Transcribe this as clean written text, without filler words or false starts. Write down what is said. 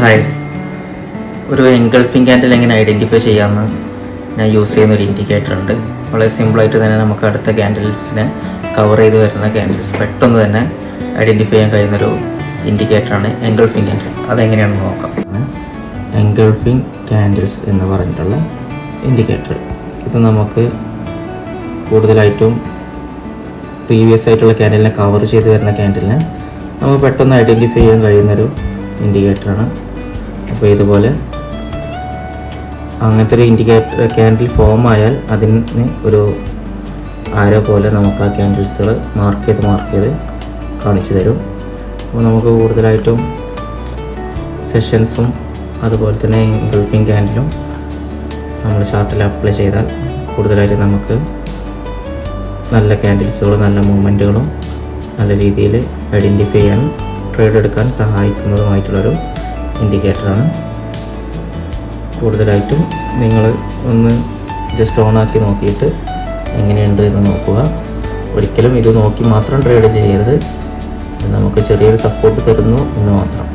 Hi, ഒരു engulfing candle എങ്ങനെ identify ചെയ്യാമെന്ന് ഞാൻ യൂസ് ചെയ്യുന്ന ഒരു ഇൻഡിക്കേറ്റർ ഉണ്ട്. വളരെ സിമ്പിളായിട്ട് തന്നെ നമുക്ക് അടുത്ത ക്യാൻഡിൽസിനെ കവർ ചെയ്ത് വരുന്ന ക്യാൻഡിൽസ് പെട്ടെന്ന് തന്നെ ഐഡൻറ്റിഫൈ ചെയ്യാൻ കഴിയുന്നൊരു ഇൻഡിക്കേറ്ററാണ് എൻഗൾഫിംഗ് ക്യാൻഡിൽ. അതെങ്ങനെയാണെന്ന് നോക്കാം. എൻഗൾഫിംഗ് ക്യാൻഡിൽസ് എന്ന് പറഞ്ഞിട്ടുള്ള ഇൻഡിക്കേറ്റർ, ഇത് നമുക്ക് കൂടുതലായിട്ടും പ്രീവിയസ് ആയിട്ടുള്ള ക്യാൻഡിലിനെ കവർ ചെയ്ത് വരുന്ന ക്യാൻഡിലിനെ നമുക്ക് പെട്ടെന്ന് ഐഡൻറ്റിഫൈ ചെയ്യാൻ കഴിയുന്നൊരു ഇൻഡിക്കേറ്ററാണ്. അപ്പോൾ ഇതുപോലെ അങ്ങനത്തെ ഒരു ഇൻഡിക്കേറ്റർ ക്യാൻഡിൽ ഫോം ആയാൽ അതിന് ഒരു ആരോ പോലെ നമുക്ക് ആ ക്യാൻഡിൽസുകൾ മാർക്ക് ചെയ്ത് കാണിച്ചു തരും. അപ്പോൾ നമുക്ക് കൂടുതലായിട്ടും സെഷൻസും അതുപോലെ തന്നെ എൻഗൾഫിംഗ് ക്യാൻഡിലും നമ്മൾ ചാർട്ടിൽ അപ്ലൈ ചെയ്താൽ കൂടുതലായിട്ട് നമുക്ക് നല്ല ക്യാൻഡിൽസുകളും നല്ല മൂവ്മെൻറ്റുകളും നല്ല രീതിയിൽ ഐഡൻറ്റിഫൈ ചെയ്യാനും ട്രേഡ് എടുക്കാൻ സഹായിക്കുന്നതുമായിട്ടുള്ളൊരു ഇൻഡിക്കേറ്ററാണ്. കൂടുതലായിട്ടും നിങ്ങൾ ഒന്ന് ജസ്റ്റ് ഓണാക്കി നോക്കിയിട്ട് എങ്ങനെയുണ്ട് എന്ന് നോക്കുക. ഒരിക്കലും ഇത് നോക്കി മാത്രം ട്രേഡ് ചെയ്യരുത്. നമുക്ക് ചെറിയൊരു സപ്പോർട്ട് തരുന്നു എന്ന് മാത്രം.